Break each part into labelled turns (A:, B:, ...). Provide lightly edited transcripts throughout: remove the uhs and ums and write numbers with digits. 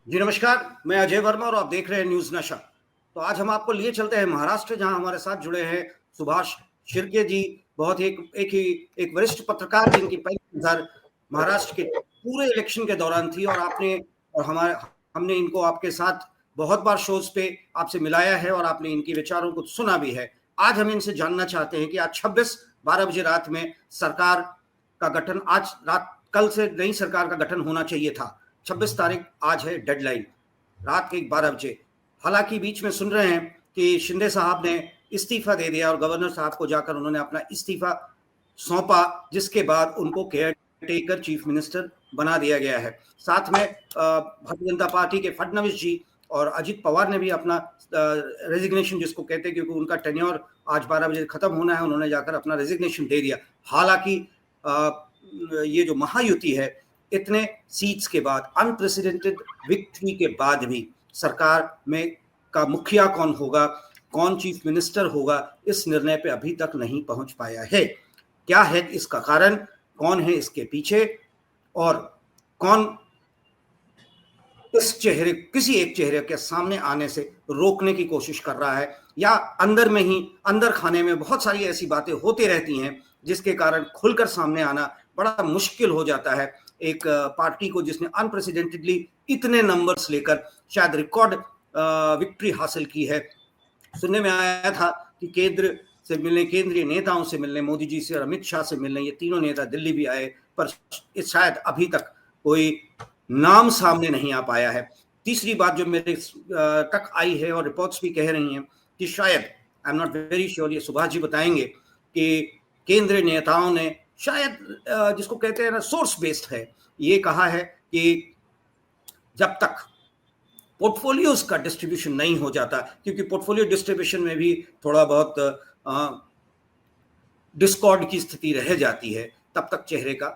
A: जी नमस्कार, मैं अजय वर्मा और आप देख रहे हैं न्यूज़ नशा। तो आज हम आपको लिए चलते हैं महाराष्ट्र, जहां हमारे साथ जुड़े हैं सुभाष शिर्के जी। बहुत ही एक वरिष्ठ पत्रकार जिनकी पहली नज़र महाराष्ट्र के पूरे इलेक्शन के दौरान थी, और आपने और हमारे हमने इनको आपके साथ बहुत बार शोज़ पे आपसे मिलाया है और आपने इनके विचारों को सुना भी है। आज हम इनसे जानना चाहते हैं कि आज 26-12 बजे रात में सरकार का गठन आज रात कल से नई सरकार का गठन होना चाहिए था। 26 तारीख आज है डेडलाइन, रात के 12 बजे। हालांकि बीच में सुन रहे हैं कि शिंदे साहब ने इस्तीफा दे दिया और गवर्नर साहब को जाकर उन्होंने अपना इस्तीफा सौंपा, जिसके बाद उनको केयर टेकर चीफ मिनिस्टर बना दिया गया है। साथ में भारतीय जनता पार्टी के फडणवीस जी और अजित पवार ने भी अपना रेजिग्नेशन, जिसको कहते हैं, क्योंकि उनका टेन्योर आज 12 बजे खत्म होना है, उन्होंने जाकर अपना रेजिग्नेशन दे दिया। हालांकि ये जो महायुति है, इतने सीट्स के बाद, अनप्रेसिडेंटेड विक्ट्री के बाद भी सरकार में का मुखिया कौन होगा, कौन चीफ मिनिस्टर होगा, इस निर्णय पे अभी तक नहीं पहुंच पाया है। क्या है इसका कारण, कौन है इसके पीछे, और कौन इस चेहरे किसी एक चेहरे के सामने आने से रोकने की कोशिश कर रहा है, या अंदर में ही अंदर खाने में बहुत सारी ऐसी बातें होती रहती हैं जिसके कारण खुलकर सामने आना बड़ा मुश्किल हो जाता है एक पार्टी को जिसने अनप्रेसिडेंटेडली इतने नंबर्स लेकर शायद रिकॉर्ड विक्ट्री हासिल की है। सुनने में आया था कि केंद्र से मिलने, केंद्रीय नेताओं से मिलने, मोदी जी से और अमित शाह से मिलने ये तीनों नेता दिल्ली भी आए, पर शायद अभी तक कोई नाम सामने नहीं आ पाया है। तीसरी बात जो मेरे तक आई है और रिपोर्ट्स भी कह रही हैं कि शायद, I am not very sure, ये सुभाष जी बताएंगे, कि केंद्रीय नेताओं ने शायद जिसको कहते हैं ना, सोर्स बेस्ड है, ये कहा है कि जब तक पोर्टफोलियोज का डिस्ट्रीब्यूशन नहीं हो जाता, क्योंकि पोर्टफोलियो डिस्ट्रीब्यूशन में भी थोड़ा बहुत डिस्कॉर्ड की स्थिति रह जाती है, तब तक चेहरे का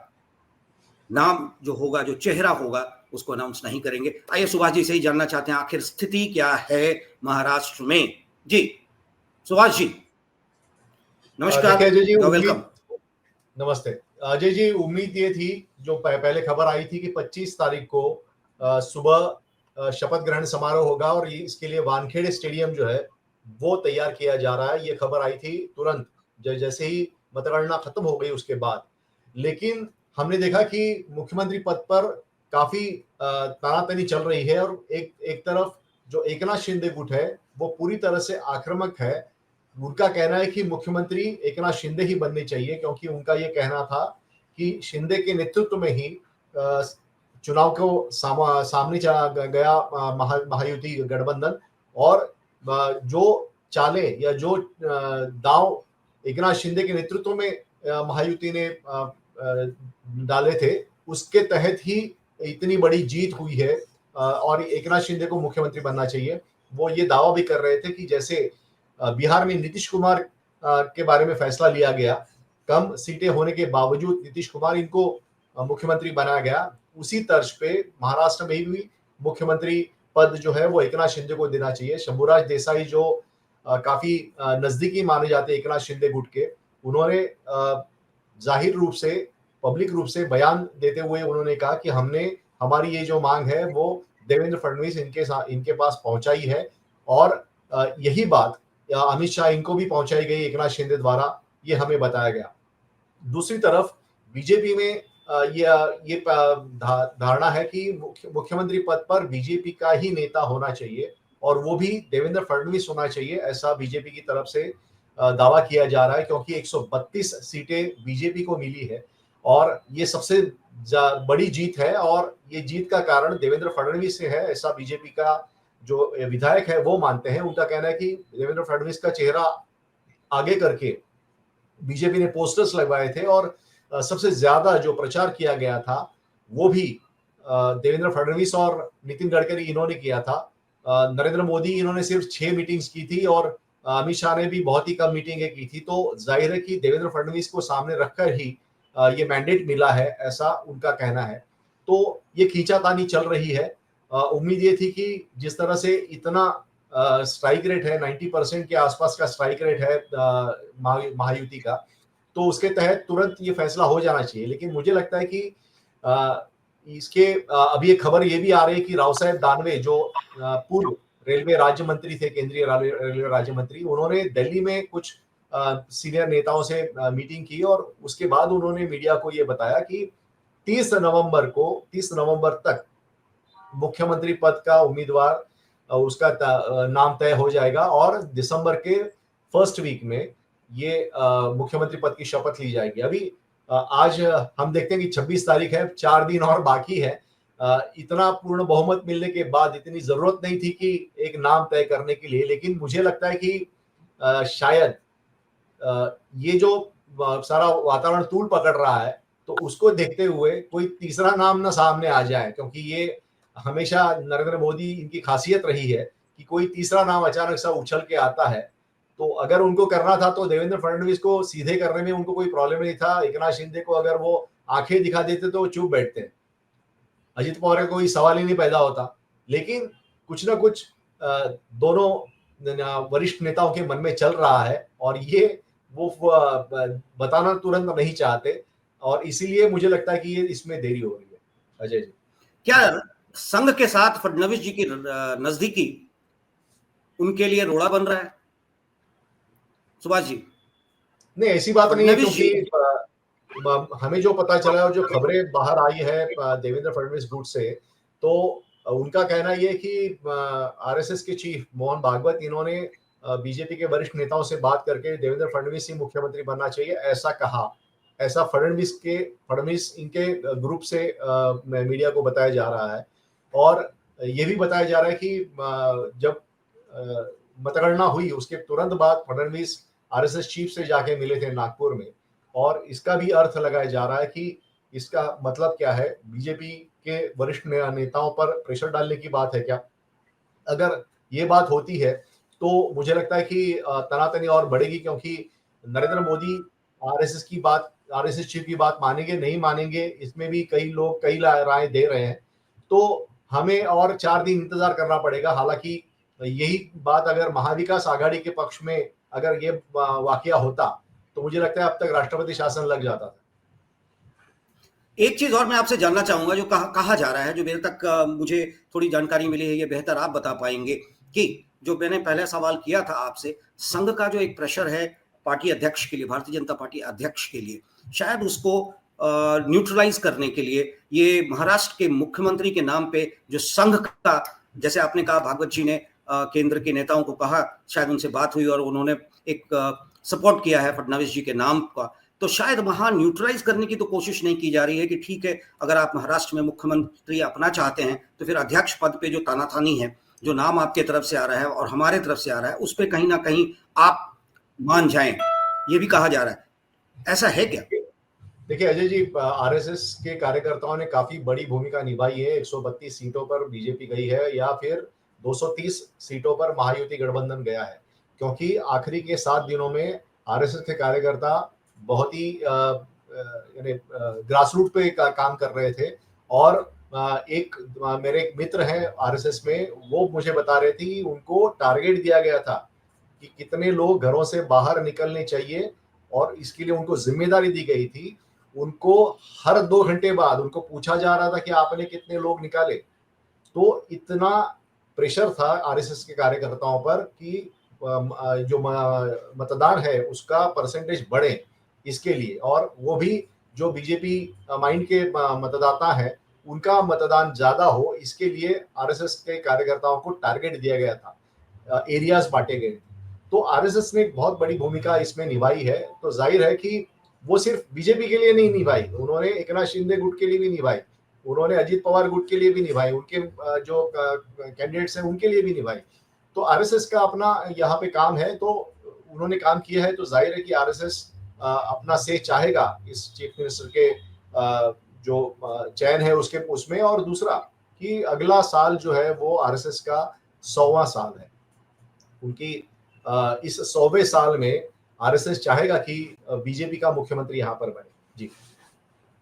A: नाम जो होगा, जो चेहरा होगा, उसको अनाउंस नहीं करेंगे। आइए सुभाष जी से ही जानना चाहते हैं, आखिर स्थिति क्या है महाराष्ट्र में। जी सुभाष जी, नमस्कार,
B: अजय जी,
A: वेलकम।
B: नमस्ते अजय जी। उम्मीद ये थी, जो पहले खबर आई थी कि 25 तारीख को सुबह शपथ ग्रहण समारोह होगा और इसके लिए वानखेड़े स्टेडियम जो है वो तैयार किया जा रहा है। ये खबर आई थी तुरंत जैसे ही मतगणना खत्म हो गई उसके बाद। लेकिन हमने देखा कि मुख्यमंत्री पद पर काफी तनातनी चल रही है और एक तरफ जो एकनाथ शिंदे गुट है वो पूरी तरह से आक्रामक है। उनका कहना है कि मुख्यमंत्री एकनाथ शिंदे ही बनने चाहिए, क्योंकि उनका ये कहना था कि शिंदे के नेतृत्व में ही चुनाव को सामने चला गया महायुति गठबंधन, और जो चालें या जो दांव एकनाथ शिंदे के नेतृत्व में महायुति ने डाले थे, उसके तहत ही इतनी बड़ी जीत हुई है और एकनाथ शिंदे को मुख्यमंत्री बनना चाहिए। वो ये दावा भी कर रहे थे कि जैसे बिहार में नीतीश कुमार के बारे में फैसला लिया गया, कम सीटें होने के बावजूद नीतीश कुमार इनको मुख्यमंत्री बनाया गया, उसी तर्ज पे महाराष्ट्र में भी मुख्यमंत्री पद जो है वो एकनाथ शिंदे को देना चाहिए। शंभूराज देसाई जो काफी नजदीकी माने जाते हैं एकनाथ शिंदे गुट के, उन्होंने जाहिर रूप से, पब्लिक रूप से बयान देते हुए उन्होंने कहा कि हमने हमारी ये जो मांग है वो देवेंद्र फडणवीस इनके पास पहुंचाई है, और यही बात अमित शाह इनको भी पहुंचाई गई एकनाथ शिंदे द्वारा, ये हमें बताया गया। दूसरी तरफ बीजेपी में ये धारणा है कि मुख्यमंत्री पद पर बीजेपी का ही नेता होना चाहिए और वो भी देवेंद्र फडणवीस होना चाहिए, ऐसा बीजेपी की तरफ से दावा किया जा रहा है, क्योंकि 132 सीटें बीजेपी को मिली है और ये सबसे बड़ी जीत है, और ये जीत का कारण देवेंद्र फडणवीस से है, ऐसा बीजेपी का जो विधायक है वो मानते हैं। उनका कहना है कि देवेंद्र फडणवीस का चेहरा आगे करके बीजेपी ने पोस्टर्स लगवाए थे और सबसे ज्यादा जो प्रचार किया गया था वो भी देवेंद्र फडणवीस और नितिन गडकरी इन्होंने किया था। नरेंद्र मोदी इन्होंने सिर्फ 6 मीटिंग्स की थी और अमित शाह ने भी बहुत ही कम मीटिंगें की थी, तो जाहिर है कि देवेंद्र फडणवीस को सामने रखकर ही ये मैंडेट मिला है, ऐसा उनका कहना है। तो ये खींचातानी चल रही है। उम्मीद ये थी कि जिस तरह से इतना स्ट्राइक रेट है, 90% के आसपास का स्ट्राइक रेट है महायुति का, तो उसके तहत तुरंत ये फैसला हो जाना चाहिए। लेकिन मुझे लगता है कि इसके अभी एक खबर ये भी आ रही है कि राव साहेब दानवे जो पूर्व रेलवे राज्य मंत्री थे, केंद्रीय रेलवे राज्य मंत्री, उन्होंने दिल्ली में कुछ सीनियर नेताओं से मीटिंग की और उसके बाद उन्होंने मीडिया को ये बताया कि 30 नवंबर तक मुख्यमंत्री पद का उम्मीदवार उसका नाम तय हो जाएगा और दिसंबर के फर्स्ट वीक में ये मुख्यमंत्री पद की शपथ ली जाएगी। अभी आज हम देखते हैं कि 26 तारीख है, 4 दिन और बाकी है। इतना पूर्ण बहुमत मिलने के बाद इतनी जरूरत नहीं थी कि एक नाम तय करने के लिए, लेकिन मुझे लगता है कि शायद ये जो सारा वातावरण तूल पकड़ रहा है तो उसको देखते हुए कोई तीसरा नाम ना सामने आ जाए, क्योंकि ये हमेशा नरेंद्र मोदी इनकी खासियत रही है कि कोई तीसरा नाम अचानक सा उछल के आता है। तो अगर उनको करना था तो देवेंद्र फडणवीस को सीधे करने में उनको कोई प्रॉब्लम नहीं था। एकनाथ शिंदे को अगर वो आंखें दिखा देते तो वो चुप बैठते, अजित पवार का कोई सवाल ही नहीं पैदा होता। लेकिन कुछ ना कुछ दोनों वरिष्ठ नेताओं के मन में चल रहा है और ये वो बताना तुरंत नहीं चाहते और इसीलिए मुझे लगता है कि ये इसमें देरी हो रही है। अजय जी,
A: क्या संघ के साथ फडणवीस जी की नजदीकी उनके लिए रोड़ा बन रहा है सुभाष जी?
B: नहीं, ऐसी बात नहीं है, क्योंकि हमें जो पता चला और जो खबरें बाहर आई है देवेंद्र फडणवीस गुट से, तो उनका कहना यह है कि आरएसएस के चीफ मोहन भागवत इन्होंने बीजेपी के वरिष्ठ नेताओं से बात करके देवेंद्र फडणवीस ही मुख्यमंत्री बनना चाहिए ऐसा कहा। ऐसा फडणवीस इनके ग्रुप से मीडिया को बताया जा रहा है और ये भी बताया जा रहा है कि जब मतगणना हुई उसके तुरंत बाद फडणवीस आरएसएस चीफ से जाके मिले थे नागपुर में और इसका भी अर्थ लगाया जा रहा है कि इसका मतलब क्या है, बीजेपी के वरिष्ठ नेताओं पर प्रेशर डालने की बात है क्या? अगर ये बात होती है तो मुझे लगता है कि तनातनी और बढ़ेगी, क्योंकि नरेंद्र मोदी आरएसएस चीफ की बात मानेंगे नहीं मानेंगे इसमें भी कई लोग कई राय दे रहे हैं। तो हमें और 4 दिन इंतजार करना पड़ेगा। हालांकि यही बात अगर महाविकास आघाड़ी के पक्ष में अगर ये वाकया होता तो मुझे लगता है अब तक राष्ट्रपति शासन लग जाता था।
A: एक चीज और मैं आपसे जानना चाहूंगा, जो कहा जा रहा है, जो मेरे तक मुझे थोड़ी जानकारी मिली है, ये बेहतर आप बता पाएंगे कि जो मैंने पहले सवाल किया था आपसे, संघ का जो एक प्रेशर है पार्टी अध्यक्ष के लिए, भारतीय जनता पार्टी अध्यक्ष के लिए, शायद उसको न्यूट्रलाइज करने के लिए ये महाराष्ट्र के मुख्यमंत्री के नाम पे जो संघ का, जैसे आपने कहा भागवत जी ने केंद्र के नेताओं को कहा, शायद उनसे बात हुई और उन्होंने एक सपोर्ट किया है फडणवीस जी के नाम का, तो शायद वहां न्यूट्रलाइज करने की तो कोशिश नहीं की जा रही है कि ठीक है, अगर आप महाराष्ट्र में मुख्यमंत्री अपना चाहते हैं तो फिर अध्यक्ष पद पे जो तानातानी है, जो नाम आपके तरफ से आ रहा है और हमारे तरफ से आ रहा है, उस पर कहीं ना कहीं आप मान जाएं, ये भी कहा जा रहा है। ऐसा है क्या?
B: देखिए अजय जी, आरएसएस के कार्यकर्ताओं ने काफी बड़ी भूमिका निभाई है। 132 सीटों पर बीजेपी गई है या फिर 230 सीटों पर महायुति गठबंधन गया है, क्योंकि आखिरी के 7 दिनों में आरएसएस के कार्यकर्ता बहुत ही ग्रासरूट पे काम कर रहे थे। और मेरे एक मित्र हैं आरएसएस में, वो मुझे बता रहे थे कि उनको टारगेट दिया गया था कि कितने लोग घरों से बाहर निकलने चाहिए और इसके लिए उनको जिम्मेदारी दी गई थी। उनको हर 2 घंटे बाद उनको पूछा जा रहा था कि आपने कितने लोग निकाले। तो इतना प्रेशर था आरएसएस के कार्यकर्ताओं पर कि जो मतदान है उसका परसेंटेज बढ़े इसके लिए, और वो भी जो बीजेपी माइंड के मतदाता हैं उनका मतदान ज्यादा हो, इसके लिए आरएसएस के कार्यकर्ताओं को टारगेट दिया गया था, एरियाज बांटे गए। तो आरएसएस ने एक बहुत बड़ी भूमिका इसमें निभाई है। तो जाहिर है कि वो सिर्फ बीजेपी के लिए नहीं निभाई, उन्होंने एकनाथ शिंदे गुट के लिए भी निभाई, उन्होंने अजित पवार गुट के लिए भी निभाई, उनके जो कैंडिडेट्स हैं उनके लिए भी निभाई। तो आरएसएस का अपना यहाँ पे काम है, तो उन्होंने काम किया है, तो जाहिर है कि आरएसएस अपना से चाहेगा इस चीफ मिनिस्टर के जो चयन है उसके उसमें। और दूसरा कि अगला साल जो है वो आरएसएस का 100वां साल है। उनकी इस 100वें साल में आरएसएस चाहेगा कि बीजेपी का मुख्यमंत्री यहाँ पर बने। जी,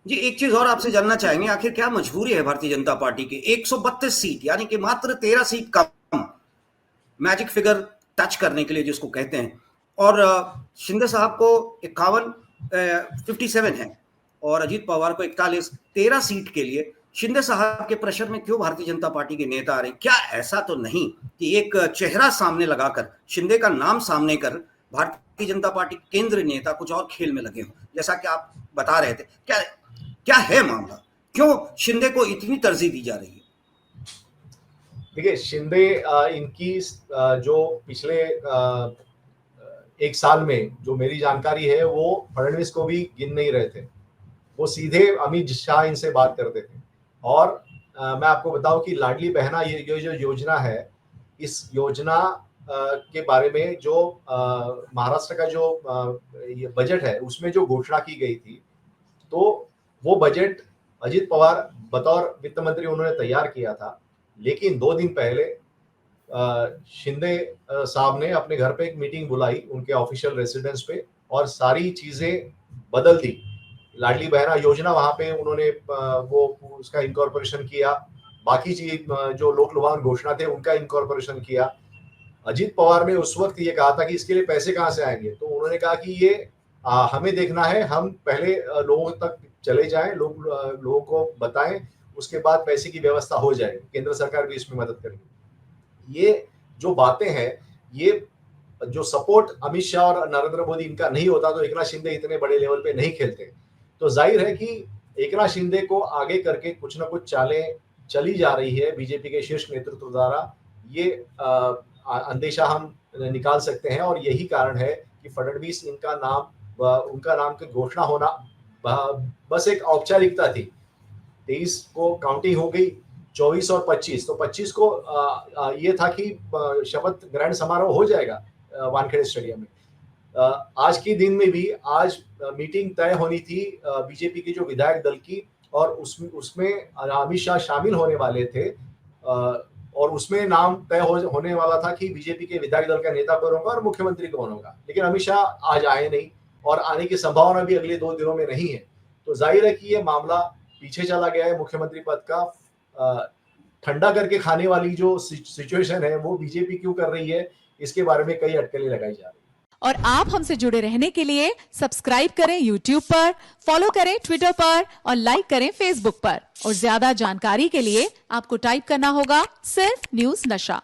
A: एक चीज और आपसे जानना चाहेंगे, आखिर क्या मजबूरी है भारतीय जनता पार्टी की? 132 सीट यानी कि मात्र 13 सीट कम, मैजिक फिगर टच करने के लिए जिसको कहते हैं, और शिंदे साहब को 57 है और अजीत पवार को 41, 13 सीट के लिए शिंदे साहब के प्रेशर में क्यों भारतीय जनता पार्टी के नेता आ रहे? क्या ऐसा तो नहीं कि एक चेहरा सामने लगाकर, शिंदे का नाम सामने कर भारतीय जनता पार्टी केंद्रीय नेता कुछ और खेल में लगे हों, जैसा कि आप बता रहे थे? क्या क्या है मामला? क्यों शिंदे को इतनी तरजीह दी जा रही है?
B: देखिए, शिंदे इनकी जो पिछले एक साल में जो मेरी जानकारी है, वो फडणवीस को भी गिन नहीं रहे थे। वो सीधे अमित शाह इनसे बात करते थे। और मैं आपको बताऊं कि लाडली बहना ये जो योजना है, इस योजना के बारे में जो महाराष्ट्र का जो ये बजट है, उसमें जो घोषणा की गई थी, तो वो बजट अजित पवार बतौर वित्त मंत्री उन्होंने तैयार किया था। लेकिन 2 दिन पहले शिंदे साहब ने अपने घर पे एक मीटिंग बुलाई, उनके ऑफिशियल रेसिडेंस पे, और सारी चीजें बदल दी। लाडली बहना योजना वहां पे उन्होंने वो उसका इनकॉर्पोरेशन किया, बाकी चीज जो लोक लुभावन घोषणा थे उनका इनकॉर्पोरेशन किया। अजित पवार ने उस वक्त ये कहा था कि इसके लिए पैसे कहाँ से आएंगे, तो उन्होंने कहा कि ये हमें देखना है, हम पहले लोगों तक चले जाएं, लोगों को बताएं, उसके बाद पैसे की व्यवस्था हो जाएगी, केंद्र सरकार भी इसमें मदद करेगी। ये जो बातें हैं, ये जो सपोर्ट अमित शाह और नरेंद्र मोदी इनका नहीं होता तो एकनाथ शिंदे इतने बड़े लेवल पे नहीं खेलते। तो जाहिर है कि एकनाथ शिंदे को आगे करके कुछ ना कुछ चालें चली जा रही है बीजेपी के शीर्ष नेतृत्व द्वारा, ये अंदेशा हम निकाल सकते हैं। और यही कारण है कि फडणवीस उनका नाम की घोषणा होना बस एक औपचारिकता थी। 23 को काउंटिंग हो गई, 24 और 25, तो 25 को ये था कि शपथ ग्रहण समारोह हो जाएगा वानखेड़े स्टेडियम में। आज के दिन में भी आज मीटिंग तय होनी थी बीजेपी के जो विधायक दल की, और उसमें अमित शाह शामिल होने वाले थे, और उसमें नाम तय होने वाला था कि बीजेपी के विधायक दल का नेता कौन होगा और मुख्यमंत्री कौन होगा। लेकिन अमित शाह आज आए नहीं, और आने की संभावना भी अगले 2 दिनों में नहीं है। तो जाहिर है कि ये मामला पीछे चला गया है। मुख्यमंत्री पद का ठंडा करके खाने वाली जो सिचुएशन है, वो बीजेपी क्यों कर रही है, इसके बारे में कई अटकलें लगाई जा रही है।
C: और आप हमसे जुड़े रहने के लिए सब्सक्राइब करें YouTube पर, फॉलो करें Twitter पर और लाइक करें Facebook पर। और ज्यादा जानकारी के लिए आपको टाइप करना होगा सिर्फ न्यूज़ नशा।